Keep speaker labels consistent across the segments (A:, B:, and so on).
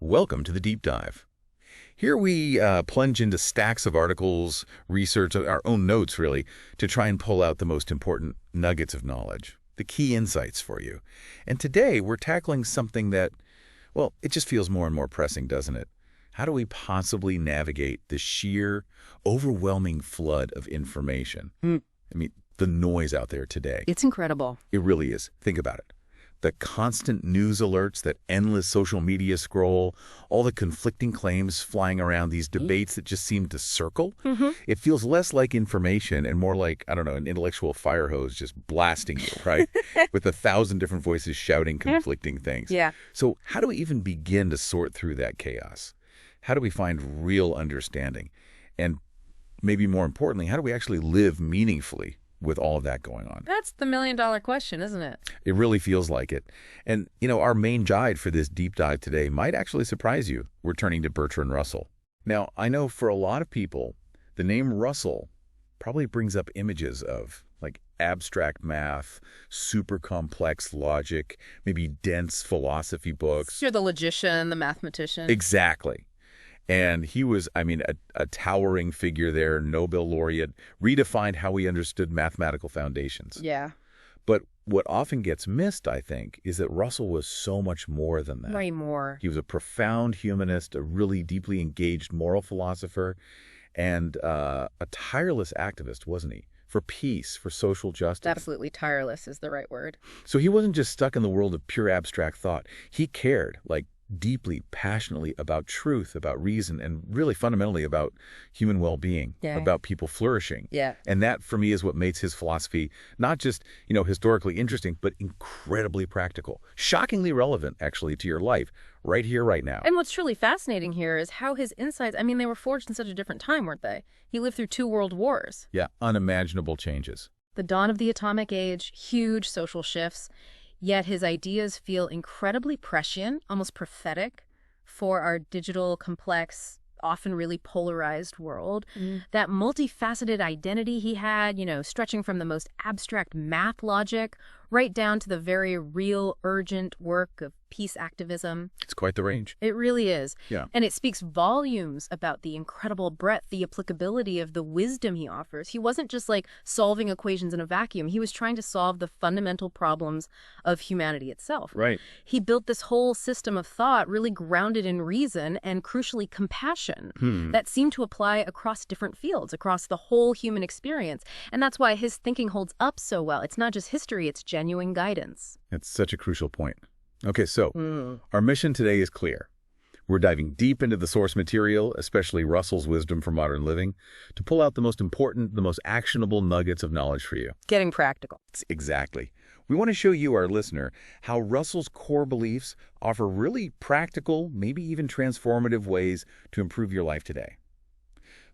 A: Welcome to the Deep Dive. Here we plunge into stacks of articles, research, our own notes really, to try and pull out the most important nuggets of knowledge, the key insights for you. And today we're tackling something that, well, it just feels more and more pressing, doesn't it? How do we possibly navigate the sheer, overwhelming flood of information? I mean, the noise out there today.
B: It's incredible.
A: It really is. Think about it. The constant news alerts, that endless social media scroll, all the conflicting claims flying around, these debates that just seem to circle. It feels less like information and more like, I don't know, an intellectual fire hose just blasting you, right? With 1,000 different voices shouting conflicting things.
B: Yeah.
A: So how do we even begin to sort through that chaos? How do we find real understanding? And maybe more importantly, how do we actually live meaningfully with all of that going on?
B: That's the million-dollar question, isn't it?
A: It really feels like it. And, our main guide for this deep dive today might actually surprise you. We're turning to Bertrand Russell. Now, I know for a lot of people, the name Russell probably brings up images of, like, abstract math, super complex logic, maybe dense philosophy books.
B: You're the logician, the mathematician.
A: Exactly. And he was, a towering figure there, Nobel laureate, redefined how we understood mathematical foundations.
B: Yeah.
A: But what often gets missed, I think, is that Russell was so much more than that.
B: Way more.
A: He was a profound humanist, a really deeply engaged moral philosopher, and a tireless activist, wasn't he? For peace, for social justice.
B: Absolutely tireless is the right word.
A: So he wasn't just stuck in the world of pure abstract thought. He cared, deeply, passionately about truth, about reason, and really fundamentally about human well-being, about people flourishing.
B: Yeah.
A: And that, for me, is what makes his philosophy not just, historically interesting, but incredibly practical, shockingly relevant, actually, to your life, right here, right now.
B: And what's truly fascinating here is how his insights, they were forged in such a different time, weren't they? He lived through 2 world wars.
A: Yeah, unimaginable changes.
B: The dawn of the atomic age, huge social shifts. Yet his ideas feel incredibly prescient, almost prophetic for our digital, complex, often really polarized world. That multifaceted identity he had, stretching from the most abstract math logic right down to the very real, urgent work of peace activism.
A: It's quite the range.
B: It really is.
A: Yeah.
B: And it speaks volumes about the incredible breadth, the applicability of the wisdom he offers. He wasn't just solving equations in a vacuum. He was trying to solve the fundamental problems of humanity itself.
A: Right.
B: He built this whole system of thought really grounded in reason and, crucially, compassion that seemed to apply across different fields, across the whole human experience. And that's why his thinking holds up so well. It's not just history, it's genuine guidance.
A: That's such a crucial point. Okay, so our mission today is clear. We're diving deep into the source material, especially Russell's Wisdom for Modern Living, to pull out the most important, the most actionable nuggets of knowledge for you.
B: Getting practical.
A: Exactly. We want to show you, our listener, how Russell's core beliefs offer really practical, maybe even transformative ways to improve your life today.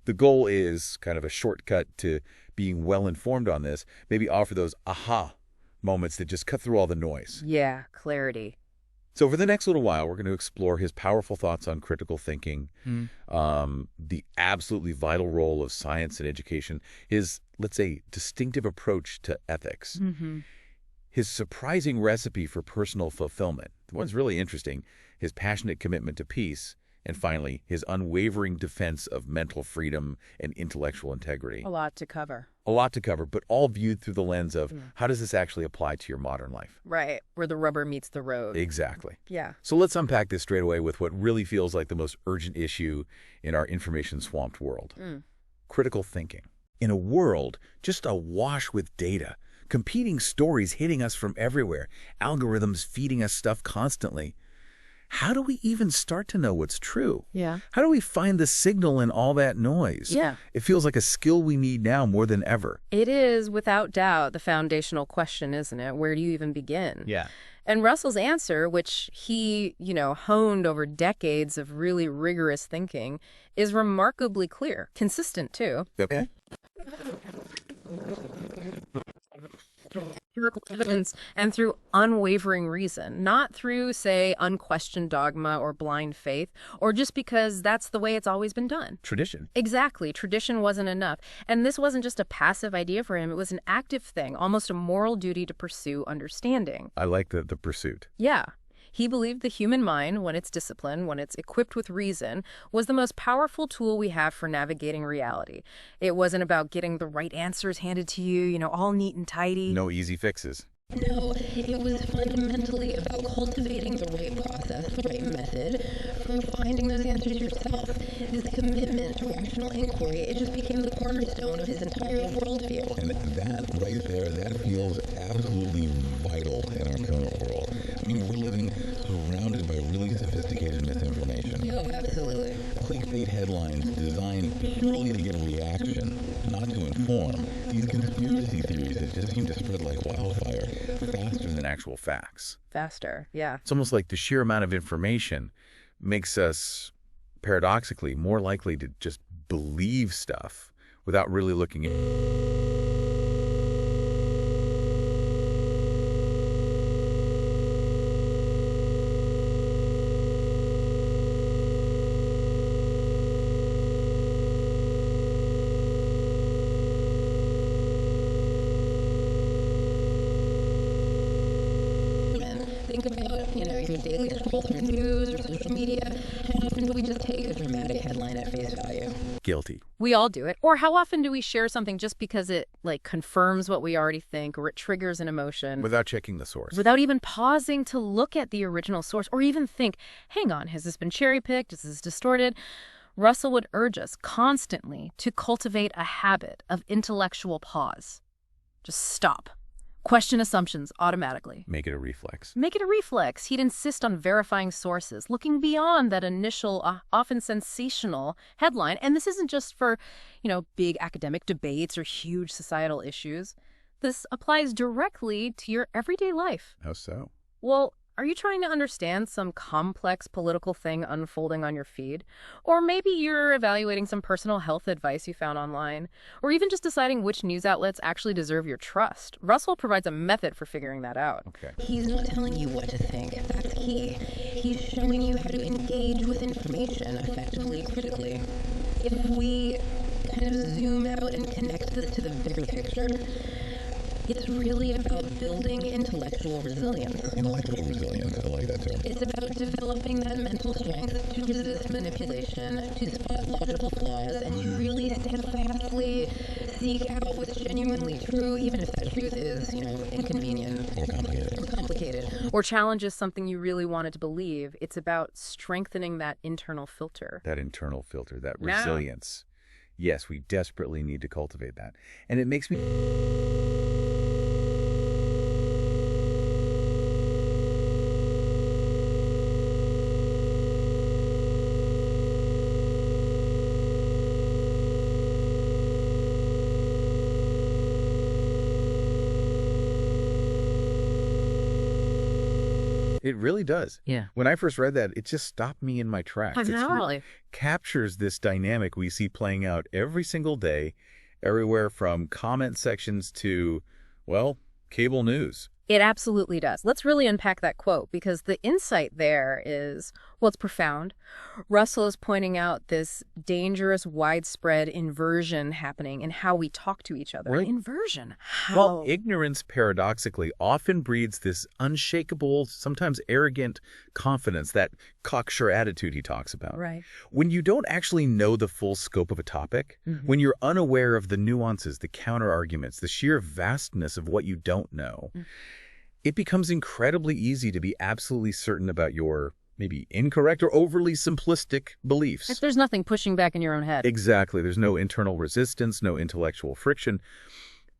A: The goal is kind of a shortcut to being well-informed on this, maybe offer those aha moments that just cut through all the noise.
B: Yeah, clarity.
A: So for the next little while, we're going to explore his powerful thoughts on critical thinking, the absolutely vital role of science and education, his, let's say, distinctive approach to ethics, his surprising recipe for personal fulfillment. The one's really interesting, his passionate commitment to peace, and finally, his unwavering defense of mental freedom and intellectual integrity.
B: A lot to cover.
A: A lot to cover, but all viewed through the lens of how does this actually apply to your modern life?
B: Right, where the rubber meets the road.
A: Exactly.
B: Yeah.
A: So let's unpack this straight away with what really feels like the most urgent issue in our information-swamped world. Critical thinking. In a world just awash with data, competing stories hitting us from everywhere, algorithms feeding us stuff constantly, how do we even start to know what's true?
B: Yeah.
A: How do we find the signal in all that noise?
B: Yeah.
A: It feels like a skill we need now more than ever.
B: It is, without doubt, the foundational question, isn't it? Where do you even begin?
A: Yeah.
B: And Russell's answer, which he, honed over decades of really rigorous thinking, is remarkably clear. Consistent, too.
A: Okay.
B: Empirical evidence and through unwavering reason, not through, say, unquestioned dogma or blind faith, or just because that's the way it's always been done.
A: Tradition.
B: Exactly. Tradition wasn't enough. And this wasn't just a passive idea for him. It was an active thing, almost a moral duty to pursue understanding.
A: I like the pursuit.
B: Yeah. He believed the human mind, when it's disciplined, when it's equipped with reason, was the most powerful tool we have for navigating reality. It wasn't about getting the right answers handed to you, all neat and tidy.
A: No easy fixes.
C: No, it was fundamentally about cultivating the right process, the right method for finding those answers yourself. This commitment to rational inquiry, it just became the cornerstone of his entire worldview.
D: And that right there, that feels absolutely vital in our current world. I mean, we're living surrounded by really sophisticated misinformation.
C: Oh, absolutely.
D: Clickbait headlines designed purely to get a reaction, not to inform. These conspiracy theories that just seem to spread like wildfire, faster
A: Than actual facts.
B: Faster, yeah.
A: It's almost like the sheer amount of information makes us, paradoxically, more likely to just believe stuff without really looking at
C: Think about, your daily scroll through news or social media. How often do we just take a dramatic headline at face value?
A: guilty.
B: We all do it. Or how often do we share something just because it, confirms what we already think, or it triggers an emotion?
A: Without checking the source.
B: Without even pausing to look at the original source, or even think, hang on, has this been cherry-picked? Is this distorted? Russell would urge us constantly to cultivate a habit of intellectual pause. Just stop. Question assumptions automatically.
A: Make it a reflex.
B: Make it a reflex. He'd insist on verifying sources, looking beyond that initial, often sensational headline. And this isn't just for, big academic debates or huge societal issues. This applies directly to your everyday life.
A: How so?
B: Well, are you trying to understand some complex political thing unfolding on your feed? Or maybe you're evaluating some personal health advice you found online? Or even just deciding which news outlets actually deserve your trust? Russell provides a method for figuring that out.
A: Okay.
C: He's not telling you what to think. That's key. He's showing you how to engage with information effectively, critically. If we kind of zoom out and connect this to the bigger picture, it's really about building intellectual resilience.
D: Intellectual resilience, I like that term.
C: It's about developing that mental strength to resist manipulation, to spot logical flaws, and to really steadfastly seek out what's genuinely true, even if that truth is, inconvenient
D: Or complicated.
C: or complicated.
B: Or challenges something you really wanted to believe. It's about strengthening that internal filter.
A: That internal filter, that
B: Now.
A: resilience. Yes, we desperately need to cultivate that. And it makes me... It really does.
B: Yeah.
A: When I first read that, it just stopped me in my tracks.
B: Really?
A: Captures this dynamic we see playing out every single day, everywhere from comment sections to, cable news.
B: It absolutely does. Let's really unpack that quote, because the insight there is, it's profound. Russell is pointing out this dangerous, widespread inversion happening in how we talk to each other.
A: Right.
B: Inversion? How?
A: Well, ignorance, paradoxically, often breeds this unshakable, sometimes arrogant confidence, that cocksure attitude he talks about.
B: Right.
A: When you don't actually know the full scope of a topic, when you're unaware of the nuances, the counter-arguments, the sheer vastness of what you don't know, it becomes incredibly easy to be absolutely certain about your maybe incorrect or overly simplistic beliefs.
B: If there's nothing pushing back in your own head.
A: Exactly. There's no internal resistance, no intellectual friction.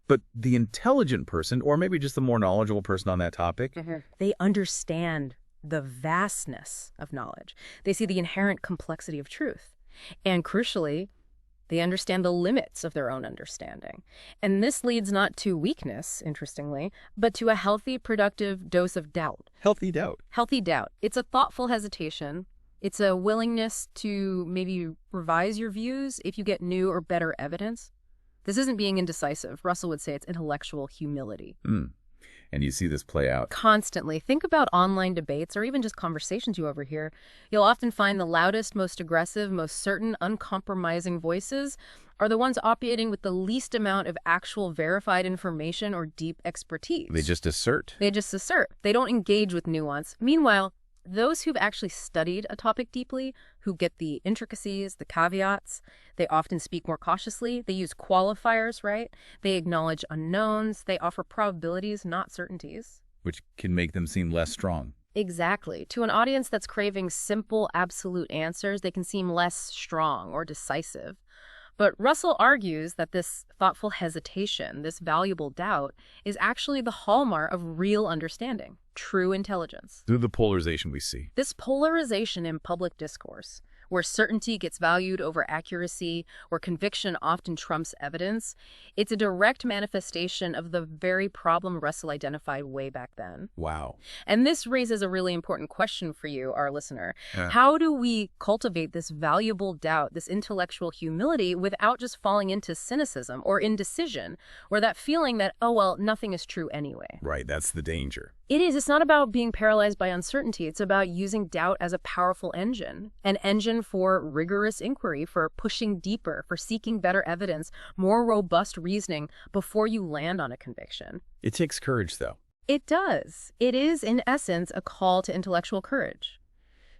A: But the intelligent person, or maybe just the more knowledgeable person on that topic,
B: They understand the vastness of knowledge. They see the inherent complexity of truth. And crucially, they understand the limits of their own understanding. And this leads not to weakness, interestingly, but to a healthy, productive dose of doubt.
A: healthy doubt.
B: Healthy doubt. It's a thoughtful hesitation. It's a willingness to maybe revise your views if you get new or better evidence. This isn't being indecisive. Russell would say it's intellectual humility.
A: And you see this play out.
B: Constantly. Think about online debates or even just conversations you overhear. You'll often find the loudest, most aggressive, most certain, uncompromising voices are the ones operating with the least amount of actual verified information or deep expertise.
A: They just assert.
B: They just assert. They don't engage with nuance. Meanwhile, Those who've actually studied a topic deeply, who get the intricacies, the caveats, they often speak more cautiously. They use qualifiers, right? They acknowledge unknowns. They offer probabilities, not certainties.
A: Which can make them seem less strong.
B: Exactly. To an audience that's craving simple, absolute answers, they can seem less strong or decisive. But Russell argues that this thoughtful hesitation, this valuable doubt, is actually the hallmark of real understanding, true intelligence.
A: Through the polarization we see.
B: This polarization in public discourse, where certainty gets valued over accuracy, where conviction often trumps evidence, it's a direct manifestation of the very problem Russell identified way back then.
A: Wow.
B: And this raises a really important question for you, our listener.
A: Yeah.
B: How do we cultivate this valuable doubt, this intellectual humility, without just falling into cynicism or indecision, or that feeling that, oh, well, nothing is true anyway?
A: Right, that's the danger.
B: It is. It's not about being paralyzed by uncertainty. It's about using doubt as a powerful engine, an engine for rigorous inquiry, for pushing deeper, for seeking better evidence, more robust reasoning before you land on a conviction.
A: It takes courage, though.
B: It does. It is, in essence, a call to intellectual courage.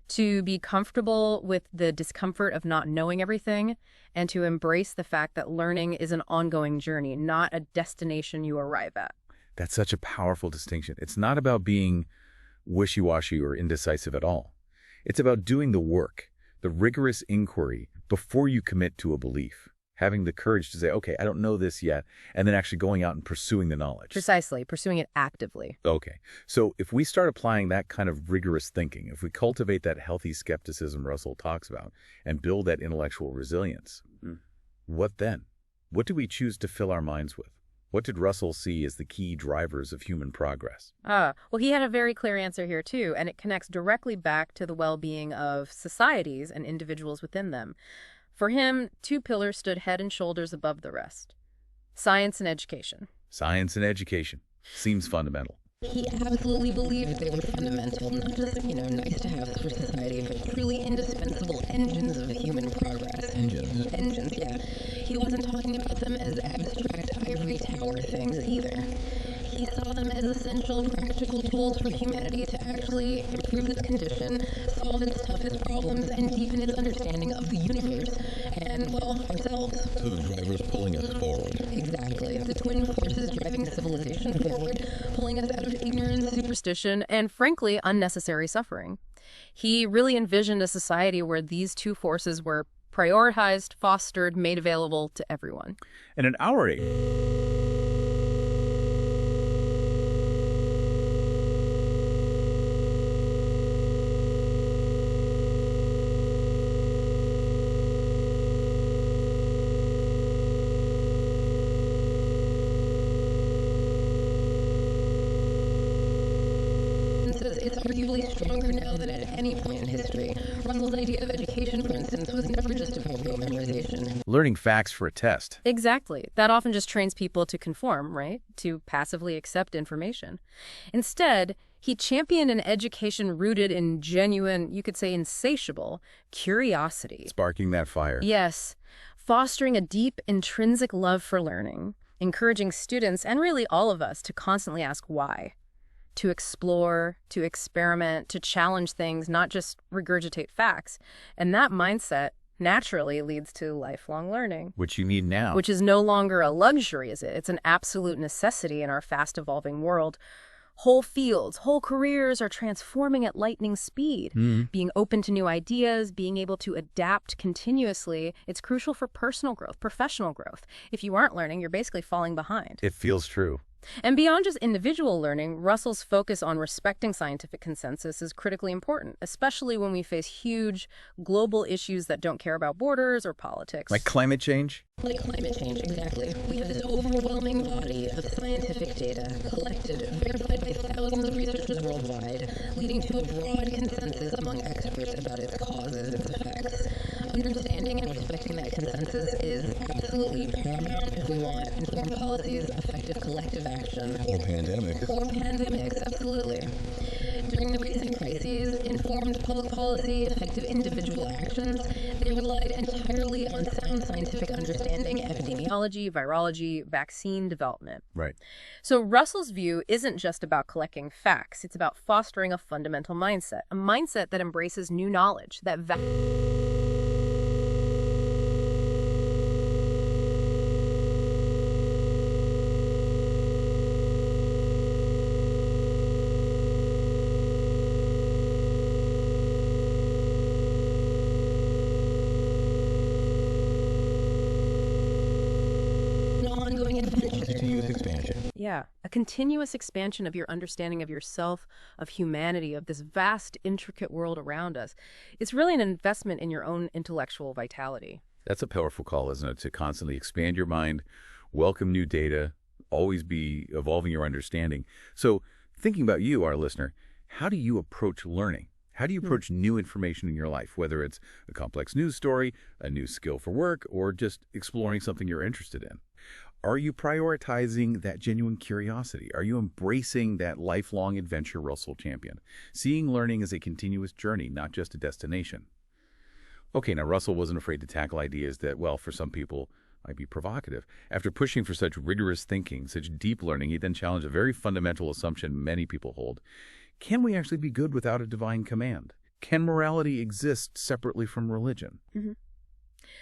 B: To be comfortable with the discomfort of not knowing everything, and to embrace the fact that learning is an ongoing journey, not a destination you arrive at.
A: That's such a powerful distinction. It's not about being wishy-washy or indecisive at all. It's about doing the work, the rigorous inquiry before you commit to a belief. Having the courage to say, okay, I don't know this yet, and then actually going out and pursuing the knowledge.
B: Precisely, pursuing it actively.
A: Okay, so if we start applying that kind of rigorous thinking, if we cultivate that healthy skepticism Russell talks about and build that intellectual resilience, what then? What do we choose to fill our minds with? What did Russell see as the key drivers of human progress?
B: Well, he had a very clear answer here, too, and it connects directly back to the well-being of societies and individuals within them. For him, two pillars stood head and shoulders above the rest: science and education.
A: Science and education. Seems fundamental.
C: He absolutely believed they were fundamental, not just, nice to have for society, but truly indispensable engines of human progress. Engines, yeah. He wasn't talking about them as abstract ivory tower things either. He saw them as essential practical tools for humanity to actually improve its condition, solve its toughest problems, and deepen its understanding of the universe and, well, ourselves.
D: So the driver's pulling us forward.
C: Exactly. The twin forces driving civilization forward, pulling us out of ignorance,
B: Superstition, and frankly, unnecessary suffering. He really envisioned a society where these two forces were prioritized, fostered, made available to everyone.
A: And in our age,
C: it's arguably stronger now than at any point in history. Russell's idea of education, for instance, was never just about memorization.
A: learning facts for a test.
B: Exactly. That often just trains people to conform, right? To passively accept information. Instead, he championed an education rooted in genuine, you could say insatiable, curiosity.
A: Sparking that fire.
B: Yes. Fostering a deep, intrinsic love for learning, encouraging students, and really all of us, to constantly ask why. To explore, to experiment, to challenge things, not just regurgitate facts. And that mindset naturally leads to lifelong learning.
A: Which you need now.
B: Which is no longer a luxury, is it? It's an absolute necessity in our fast-evolving world. Whole fields, whole careers are transforming at lightning speed. Being open to new ideas, being able to adapt continuously, it's crucial for personal growth, professional growth. If you aren't learning, you're basically falling behind.
A: It feels true.
B: And beyond just individual learning, Russell's focus on respecting scientific consensus is critically important, especially when we face huge global issues that don't care about borders or politics.
A: Like climate change?
C: Like climate change, exactly. We have this overwhelming body of scientific data collected, verified by thousands of researchers worldwide, leading to a broad consensus among experts about its causes, its effects. Understanding and respecting that consensus is absolutely paramount if we want informed policies, effective collective action.
D: Or pandemics.
C: Or pandemics, absolutely. During the recent crises, informed public policy, effective individual actions, they relied entirely on sound scientific understanding, epidemiology,
B: epidemiology, virology, vaccine development.
A: Right.
B: So Russell's view isn't just about collecting facts. It's about fostering a fundamental mindset, a mindset that embraces new knowledge, that
D: Continuous expansion.
B: Yeah, a continuous expansion of your understanding of yourself, of humanity, of this vast, intricate world around us. It's really an investment in your own intellectual vitality.
A: That's a powerful call, isn't it? To constantly expand your mind, welcome new data, always be evolving your understanding. So thinking about you, our listener, how do you approach learning? How do you approach new information in your life, whether it's a complex news story, a new skill for work, or just exploring something you're interested in? Are you prioritizing that genuine curiosity? Are you embracing that lifelong adventure Russell championed? Seeing learning as a continuous journey, not just a destination. Okay, now Russell wasn't afraid to tackle ideas that, well, for some people, might be provocative. After pushing for such rigorous thinking, such deep learning, he then challenged a very fundamental assumption many people hold. Can we actually be good without a divine command? Can morality exist separately from religion?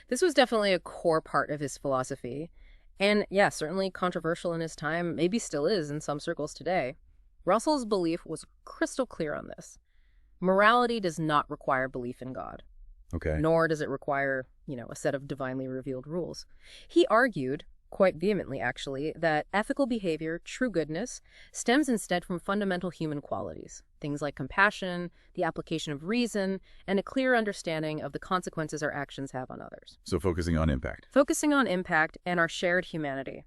B: This was definitely a core part of his philosophy. And yeah, certainly controversial in his time, maybe still is in some circles today. Russell's belief was crystal clear on this. Morality does not require belief in God.
A: Okay.
B: Nor does it require, a set of divinely revealed rules. He argued, quite vehemently actually, that ethical behavior, true goodness, stems instead from fundamental human qualities. Things like compassion, the application of reason, and a clear understanding of the consequences our actions have on others.
A: So focusing on impact.
B: Focusing on impact and our shared humanity.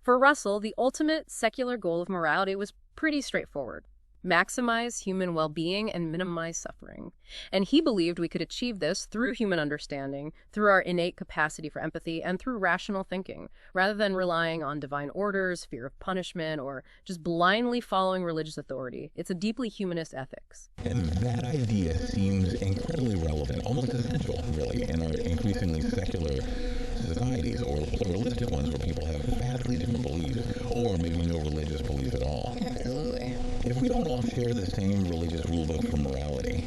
B: For Russell, the ultimate secular goal of morality was pretty straightforward. Maximize human well-being and minimize suffering. And he believed we could achieve this through human understanding, through our innate capacity for empathy, and through rational thinking, rather than relying on divine orders, fear of punishment, or just blindly following religious authority. It's a deeply humanist ethics.
D: And that idea seems incredibly relevant, almost essential, really, in our increasingly secular societies, or pluralistic ones where people have vastly different beliefs, or maybe no religious belief at all.
C: Absolutely.
D: If we don't all share the same religious rulebook for morality,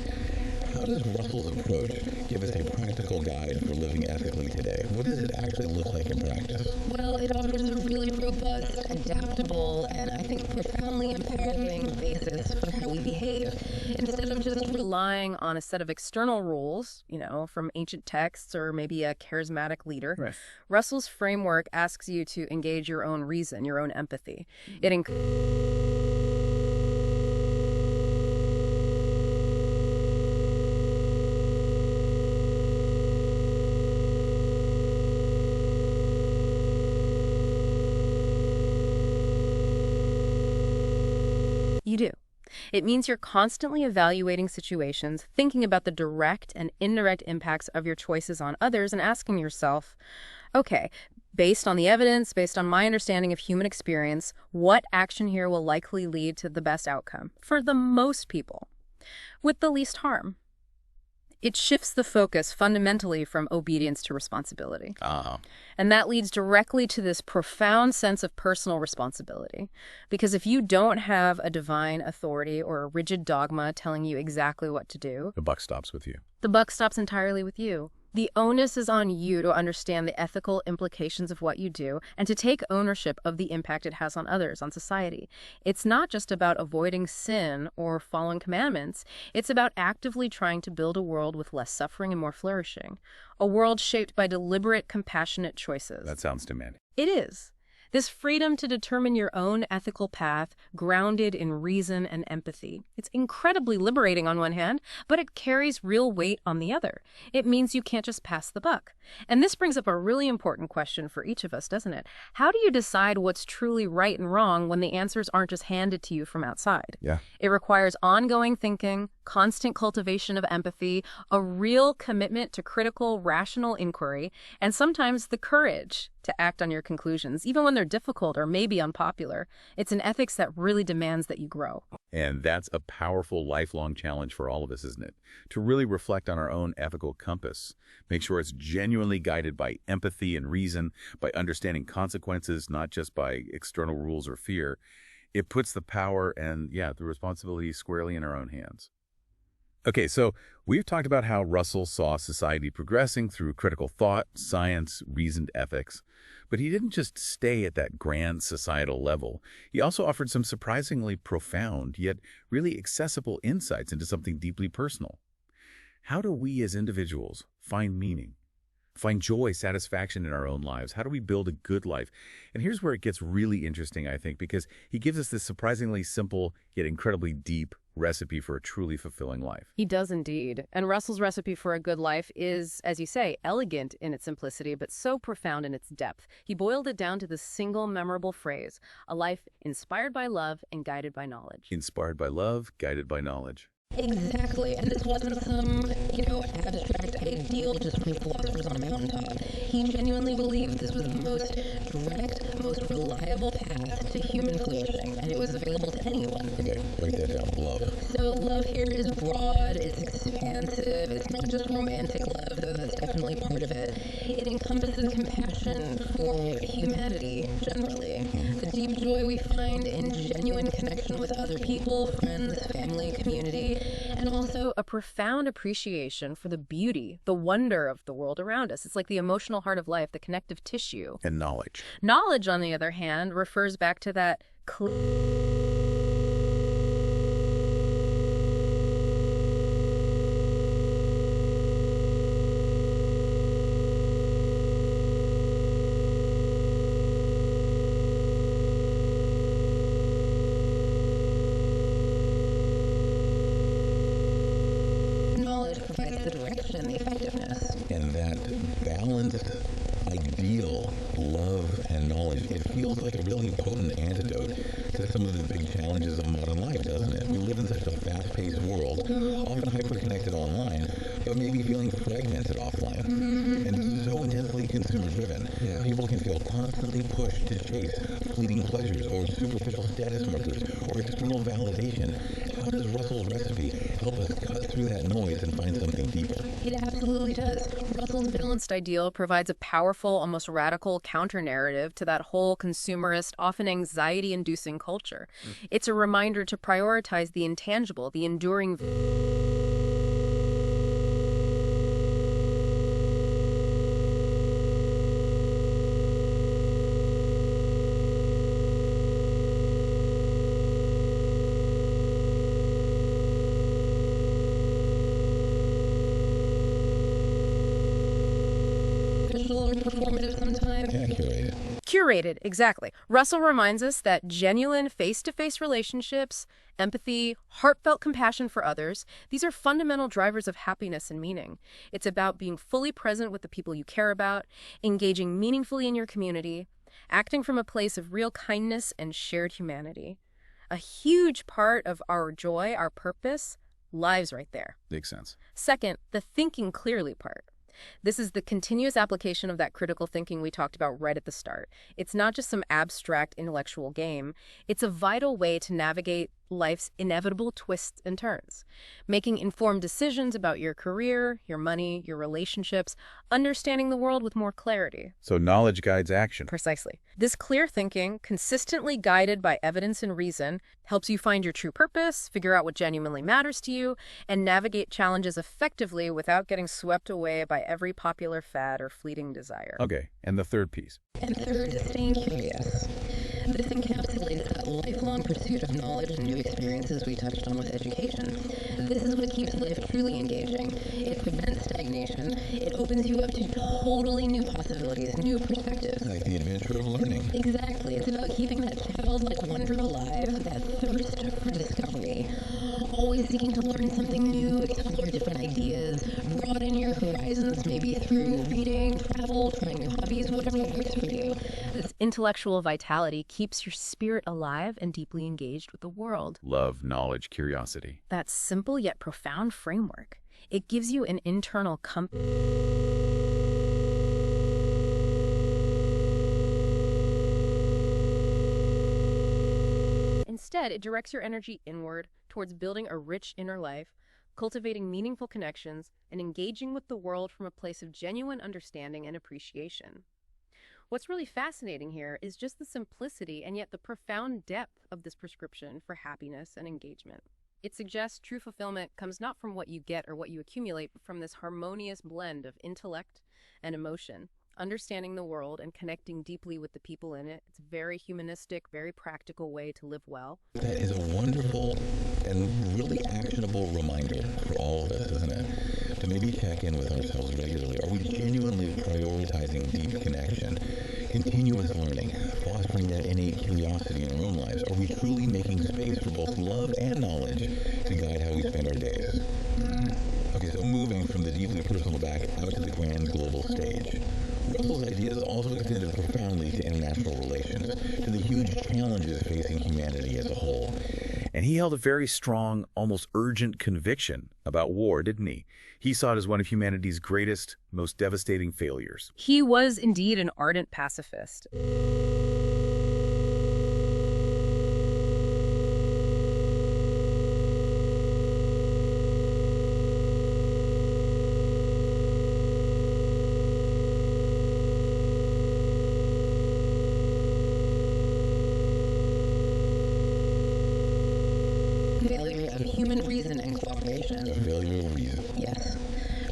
D: how does Russell's approach give us a practical guide for living ethically today? What does it actually look like in practice?
C: Well, it offers a really robust, adaptable, and I think profoundly empowering basis for how we behave. Instead of just
B: Relying on a set of external rules, from ancient texts or maybe a charismatic leader,
A: Right.
B: Russell's framework asks you to engage your own reason, your own empathy. It You do. It means you're constantly evaluating situations, thinking about the direct and indirect impacts of your choices on others, and asking yourself, okay, based on the evidence, based on my understanding of human experience, what action here will likely lead to the best outcome for the most people, with the least harm? It shifts the focus fundamentally from obedience to responsibility. And that leads directly to this profound sense of personal responsibility. Because if you don't have a divine authority or a rigid dogma telling you exactly what to do,
A: The buck stops with you.
B: the buck stops entirely with you. The onus is on you to understand the ethical implications of what you do and to take ownership of the impact it has on others, on society. It's not just about avoiding sin or following commandments. It's about actively trying to build a world with less suffering and more flourishing. A world shaped by deliberate, compassionate choices.
A: That sounds demanding.
B: It is. This freedom to determine your own ethical path, grounded in reason and empathy. It's incredibly liberating on one hand, but it carries real weight on the other. It means you can't just pass the buck. And this brings up a really important question for each of us, doesn't it? How do you decide what's truly right and wrong when the answers aren't just handed to you from outside?
A: Yeah.
B: It requires ongoing thinking, constant cultivation of empathy, a real commitment to critical, rational inquiry, and sometimes the courage to act on your conclusions, even when they're difficult or maybe unpopular. It's an ethics that really demands that you grow.
A: And that's a powerful lifelong challenge for all of us, isn't it? To really reflect on our own ethical compass. Make sure it's genuinely guided by empathy and reason, by understanding consequences, not just by external rules or fear. It puts the power and, the responsibility squarely in our own hands. Okay, so we've talked about how Russell saw society progressing through critical thought, science, reasoned ethics. But he didn't just stay at that grand societal level. He also offered some surprisingly profound, yet really accessible insights into something deeply personal. How do we as individuals find meaning, find joy, satisfaction in our own lives? How do we build a good life? And here's where it gets really interesting, I think, because he gives us this surprisingly simple, yet incredibly deep recipe for a truly fulfilling life.
B: He does indeed. And Russell's recipe for a good life is, as you say, elegant in its simplicity, but so profound in its depth. He boiled it down to the single memorable phrase, a life inspired by love and guided by knowledge.
A: Inspired by love, guided by knowledge.
C: Exactly, and this wasn't some, abstract ideal just from philosophers on a mountaintop. He genuinely believed this was the most direct, most reliable path to human flourishing, and it was available to anyone.
D: Okay, write that down. Love.
C: So love here is broad, it's expansive, it's not just romantic love, though that's definitely part of it. It encompasses compassion for humanity, generally. The deep joy we find in genuine connection with other people, friends, family, community,
B: and also a profound appreciation for the beauty, the wonder of the world around us. It's like the emotional heart of life, the connective tissue.
A: And knowledge.
B: Knowledge, on the other hand, refers back to that
C: the effectiveness.
D: And that balanced ideal, love and knowledge, it feels like a really potent antidote to some of the big challenges of modern life, doesn't it? We live in such a fast-paced world, often hyper-connected online, but maybe feeling fragmented offline. And so intensely consumer-driven. People can feel constantly pushed to chase fleeting pleasures or superficial status markers or external validation. How does Russell's recipe help us cut through that noise and find something deeper?
C: It absolutely does. Russell's
B: balanced ideal provides a powerful, almost radical counter-narrative to that whole consumerist, often anxiety-inducing culture. It's a reminder to prioritize the intangible, the enduring
C: performative sometimes.
B: Curated, exactly. Russell reminds us that genuine face-to-face relationships, empathy, heartfelt compassion for others, these are fundamental drivers of happiness and meaning. It's about being fully present with the people you care about, engaging meaningfully in your community, acting from a place of real kindness and shared humanity. A huge part of our joy, our purpose, lies right there.
A: Makes sense.
B: Second, the thinking clearly part. This is the continuous application of that critical thinking we talked about right at the start. It's not just some abstract intellectual game. It's a vital way to navigate life's inevitable twists and turns, making informed decisions about your career, your money, your relationships, understanding the world with more clarity.
A: So knowledge guides action.
B: Precisely. This clear thinking, consistently guided by evidence and reason, helps you find your true purpose, figure out what genuinely matters to you, and navigate challenges effectively without getting swept away by every popular fad or fleeting desire.
A: Okay, and the third piece.
C: And third, staying curious. This encapsulates that lifelong pursuit of knowledge and new experiences we touched on with education. This is what keeps life truly engaging. It prevents stagnation. It opens you up to totally new possibilities, new perspectives.
D: Like the adventure of learning.
C: Exactly. It's about keeping that childlike wonder alive, that thirst for discovery. Always seeking to learn something new, explore different ideas, broaden your horizons, maybe through reading, travel, trying new hobbies, whatever works for you. This
B: Intellectual vitality keeps your spirit alive and deeply engaged with the world.
A: Love, knowledge, curiosity.
B: That simple yet profound framework, it gives you an internal compass. Instead, it directs your energy inward towards building a rich inner life, cultivating meaningful connections, and engaging with the world from a place of genuine understanding and appreciation. What's really fascinating here is just the simplicity and yet the profound depth of this prescription for happiness and engagement. It suggests true fulfillment comes not from what you get or what you accumulate, but from this harmonious blend of intellect and emotion, understanding the world and connecting deeply with the people in it. It's a very humanistic, very practical way to live well.
D: That is a wonderful and really actionable reminder for all of us, isn't it? To maybe check in with ourselves regularly. Are we genuinely prioritizing deep connection, continuous learning, fostering that innate curiosity in our own lives? Are we truly making space for both love and knowledge to guide how we spend our days? Okay, so moving from the deeply personal back out to the grand global stage. Russell's ideas also extended profoundly to international relations, to the huge challenges facing humanity as a whole.
A: And he held a very strong, almost urgent conviction about war, didn't he? He saw it as one of humanity's greatest, most devastating failures.
B: He was indeed an ardent pacifist.
C: Failure of human reason and cooperation.
D: A failure of reason.
C: Yes.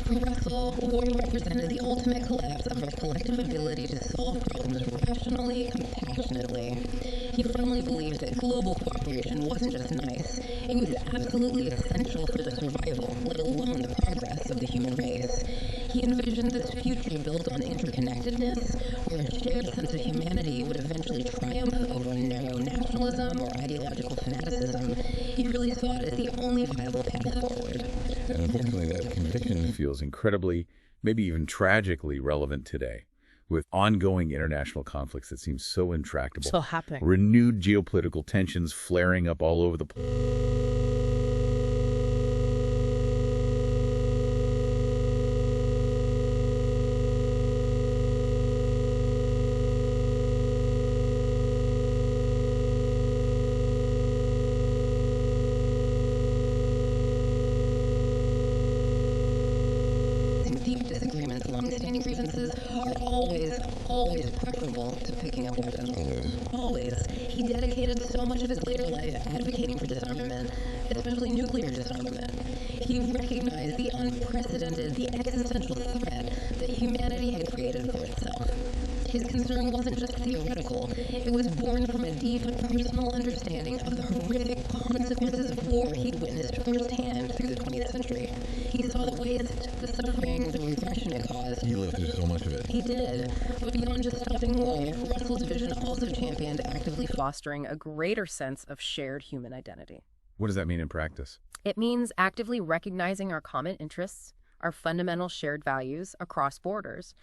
C: For Russell, war represented the ultimate collapse of our collective ability to solve problems rationally, compassionately. He firmly believed that global cooperation wasn't just nice, it was absolutely essential for the survival, let alone the progress of the human race. He envisioned this future built on interconnectedness, where a shared sense of humanity would eventually triumph over narrow nationalism or ideological fanaticism. He really saw it as the only viable path forward.
D: And unfortunately, that conviction
A: Feels incredibly, maybe even tragically relevant today, with ongoing international conflicts that seem so intractable.
B: So happening.
A: Renewed geopolitical tensions flaring up all over the place.
C: Deep disagreements, long-standing grievances are always preferable to picking up weapons. Always. He dedicated so much of his later life advocating for disarmament, especially nuclear disarmament. He recognized the unprecedented, the existential threat that humanity had created for itself. His concern wasn't just theoretical. It was born from a deep personal understanding of the horrific consequences of war he'd witnessed firsthand through the 20th century. He saw the ways, the suffering, the repression it caused.
D: He lived through so much of it.
C: He did. But beyond just stopping war, Russell's vision also championed actively
B: Fostering a greater sense of shared human identity.
A: What does that mean in practice?
B: It means actively recognizing our common interests, our fundamental shared values across borders.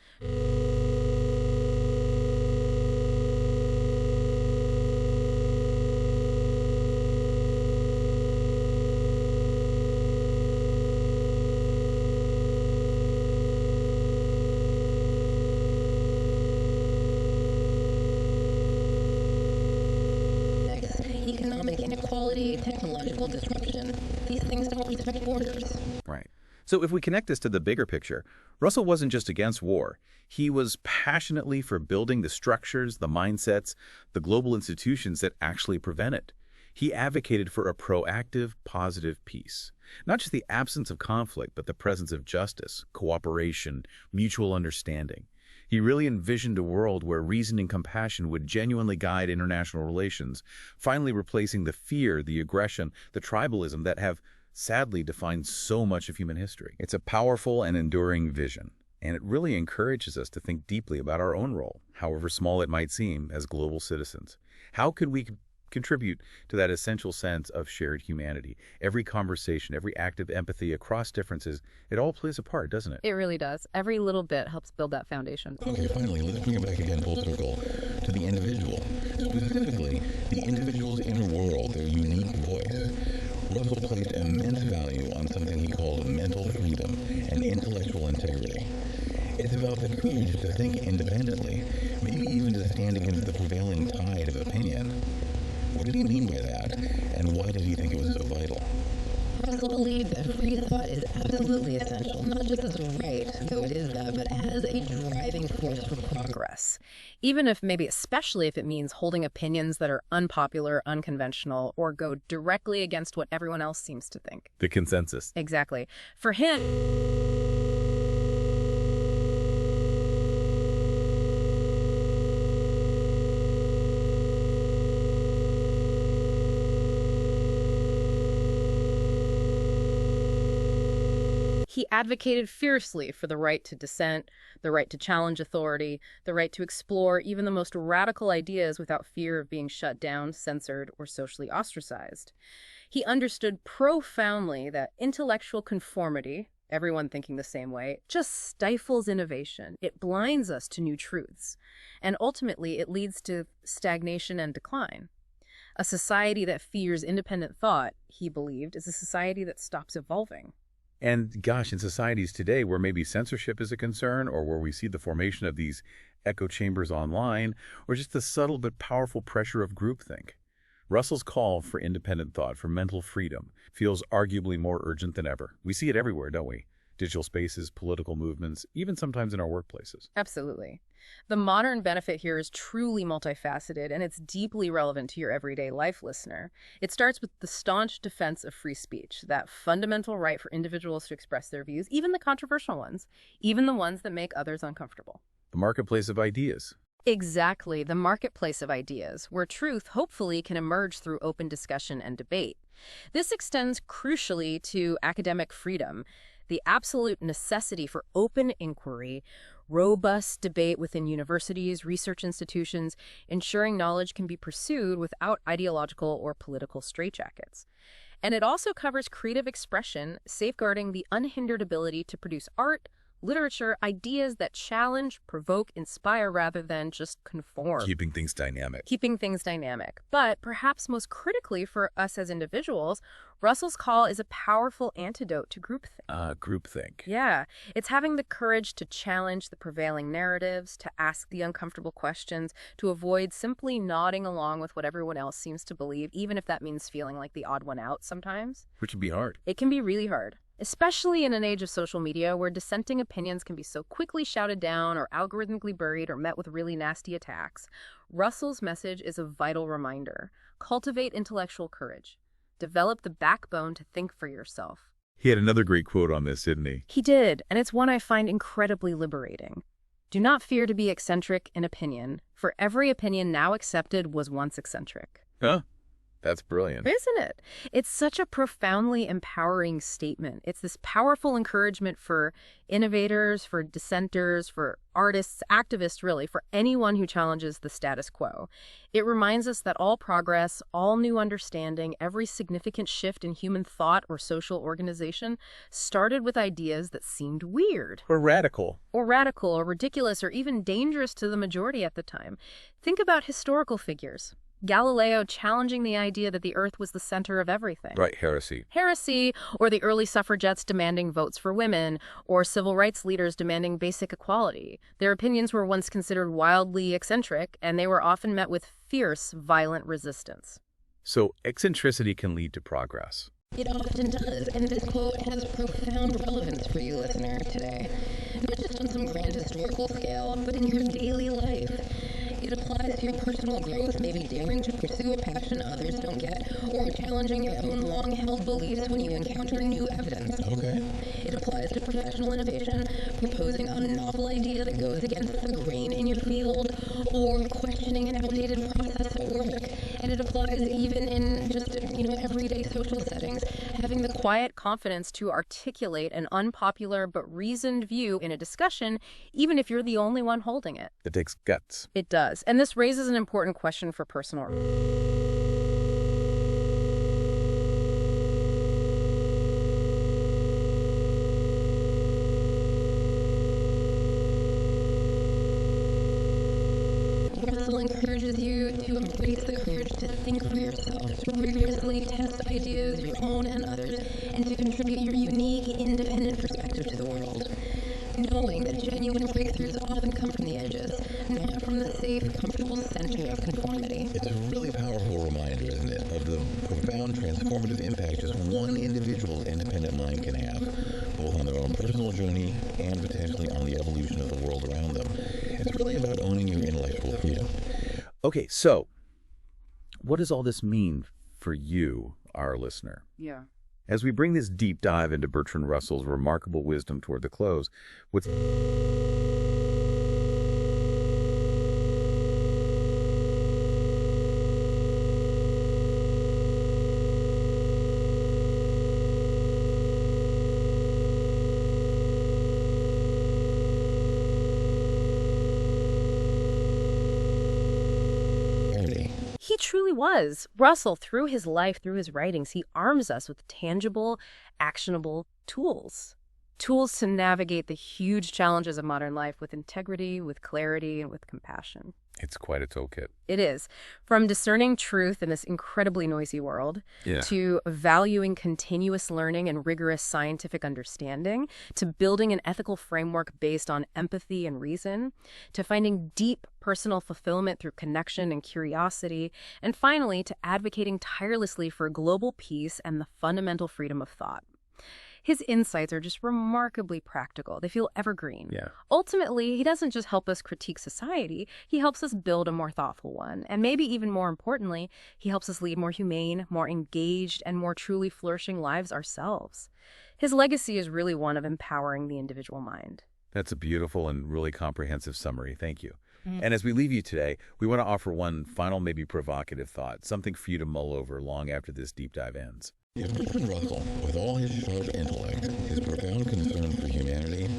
C: economic inequality, technological disruption. These things don't respect borders.
A: Right. So if we connect this to the bigger picture, Russell wasn't just against war. He was passionately for building the structures, the mindsets, the global institutions that actually prevent it. He advocated for a proactive, positive peace. Not just the absence of conflict, but the presence of justice, cooperation, mutual understanding. He really envisioned a world where reason and compassion would genuinely guide international relations, finally replacing the fear, the aggression, the tribalism that have sadly defined so much of human history. It's a powerful and enduring vision, and it really encourages us to think deeply about our own role, however small it might seem, as global citizens. How could we contribute to that essential sense of shared humanity? Every conversation, every act of empathy across differences, it all plays a part, doesn't it?
B: It really does. Every little bit helps build that foundation.
D: Okay, finally, let's bring it back again full circle to the individual, specifically the individual's inner world, their unique voice. Russell placed immense value on something he called mental freedom and intellectual integrity. It's about the courage to think independently, maybe even to stand against the prevailing tide of opinion. What did he mean by that, and why did he think it was so vital?
C: Russell believed that free thought is absolutely essential, not just as a right, though it is that, but as a driving force for progress.
B: Even if, maybe especially if it means holding opinions that are unpopular, unconventional, or go directly against what everyone else seems to think.
A: The consensus.
B: Exactly. For him, he advocated fiercely for the right to dissent, the right to challenge authority, the right to explore even the most radical ideas without fear of being shut down, censored, or socially ostracized. He understood profoundly that intellectual conformity, everyone thinking the same way, just stifles innovation. It blinds us to new truths. And ultimately, it leads to stagnation and decline. A society that fears independent thought, he believed, is a society that stops evolving.
A: And gosh, in societies today where maybe censorship is a concern, or where we see the formation of these echo chambers online, or just the subtle but powerful pressure of groupthink, Russell's call for independent thought, for mental freedom, feels arguably more urgent than ever. We see it everywhere, don't we? Digital spaces, political movements, even sometimes in our workplaces.
B: Absolutely. The modern benefit here is truly multifaceted, and it's deeply relevant to your everyday life, listener. It starts with the staunch defense of free speech, that fundamental right for individuals to express their views, even the controversial ones, even the ones that make others uncomfortable.
A: The marketplace of ideas.
B: Exactly, the marketplace of ideas, where truth hopefully can emerge through open discussion and debate. This extends crucially to academic freedom, the absolute necessity for open inquiry, robust debate within universities, research institutions, ensuring knowledge can be pursued without ideological or political straitjackets. And it also covers creative expression, safeguarding the unhindered ability to produce art, literature, ideas that challenge, provoke, inspire rather than just conform.
A: Keeping things dynamic.
B: Keeping things dynamic. But perhaps most critically for us as individuals, Russell's call is a powerful antidote to groupthink.
A: Groupthink.
B: Yeah, it's having the courage to challenge the prevailing narratives, to ask the uncomfortable questions, to avoid simply nodding along with what everyone else seems to believe, even if that means feeling like the odd one out sometimes.
A: Which would be hard.
B: It can be really hard, especially in an age of social media where dissenting opinions can be so quickly shouted down or algorithmically buried or met with really nasty attacks. Russell's message is a vital reminder. Cultivate intellectual courage. Develop the backbone to think for yourself.
A: He had another great quote on this, didn't he?
B: He did, and it's one I find incredibly liberating. Do not fear to be eccentric in opinion, for every opinion now accepted was once eccentric.
A: Huh? That's brilliant.
B: Isn't it? It's such a profoundly empowering statement. It's this powerful encouragement for innovators, for dissenters, for artists, activists, really, for anyone who challenges the status quo. It reminds us that all progress, all new understanding, every significant shift in human thought or social organization started with ideas that seemed weird.
A: Or radical.
B: Or ridiculous, or even dangerous to the majority at the time. Think about historical figures. Galileo challenging the idea that the Earth was the center of everything.
A: Right, heresy.
B: Heresy, or the early suffragettes demanding votes for women, or civil rights leaders demanding basic equality. Their opinions were once considered wildly eccentric, and they were often met with fierce, violent resistance.
A: So eccentricity can lead to progress.
C: It often does, and this quote has profound relevance for you, listener, today. Not just on some grand historical scale, but in your daily life. It applies to your personal growth, maybe daring to pursue a passion others don't get, or challenging your own long-held beliefs when you encounter new evidence.
D: Okay.
C: It applies to professional innovation, proposing a novel idea that goes against the grain in your field, or questioning an outdated process at work. And it applies even in just, everyday social settings.
B: Having the quiet confidence to articulate an unpopular but reasoned view in a discussion, even if you're the only one holding it.
A: It takes guts.
B: It does. And this raises an important question for personal.
C: Russell encouraged to embrace the courage to think for yourself, to rigorously test ideas, your own and others, and to contribute your unique, independent perspective to the world. Knowing that genuine breakthroughs often come from the edges, not from the safe, comfortable center of conformity.
D: It's a really powerful reminder, isn't it, of the profound transformative impact just one individual's independent mind can have, both on their own personal journey and potentially on the evolution of the world around them. It's really about owning your intellectual freedom.
A: Okay, so what does all this mean for you, our listener?
B: Yeah.
A: As we bring this deep dive into Bertrand Russell's remarkable wisdom toward the close, what's
B: He truly was. Russell, through his life, through his writings, he arms us with tangible, actionable tools. Tools to navigate the huge challenges of modern life with integrity, with clarity, and with compassion.
A: It's quite a toolkit.
B: It is. From discerning truth in this incredibly noisy world,
A: Yeah.
B: to valuing continuous learning and rigorous scientific understanding, to building an ethical framework based on empathy and reason, to finding deep personal fulfillment through connection and curiosity, and finally, to advocating tirelessly for global peace and the fundamental freedom of thought. His insights are just remarkably practical. They feel evergreen.
A: Yeah.
B: Ultimately, he doesn't just help us critique society, he helps us build a more thoughtful one. And maybe even more importantly, he helps us lead more humane, more engaged, and more truly flourishing lives ourselves. His legacy is really one of empowering the individual mind.
A: That's a beautiful and really comprehensive summary. Thank you. And as we leave you today, we want to offer one final, maybe provocative thought, something for you to mull over long after this deep dive ends.
D: If Bertrand Russell, with all his sharp intellect, his profound concern for humanity,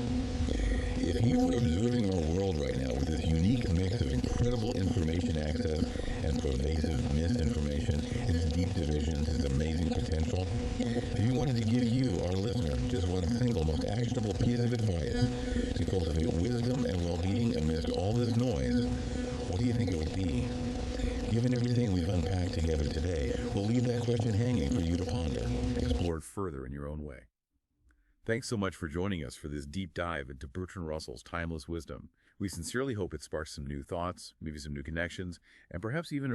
D: if he were observing our world right now with this unique mix of incredible information access and pervasive misinformation, its deep divisions, its amazing potential, if he wanted to give you, our listener, just one single, most actionable piece of advice to cultivate wisdom and well-being amidst all this noise, what do you think it would be? Given everything we've unpacked together today, we'll leave that question hanging for you to ponder.
A: Explore it further in your own way. Thanks so much for joining us for this deep dive into Bertrand Russell's timeless wisdom. We sincerely hope it sparks some new thoughts, maybe some new connections, and perhaps even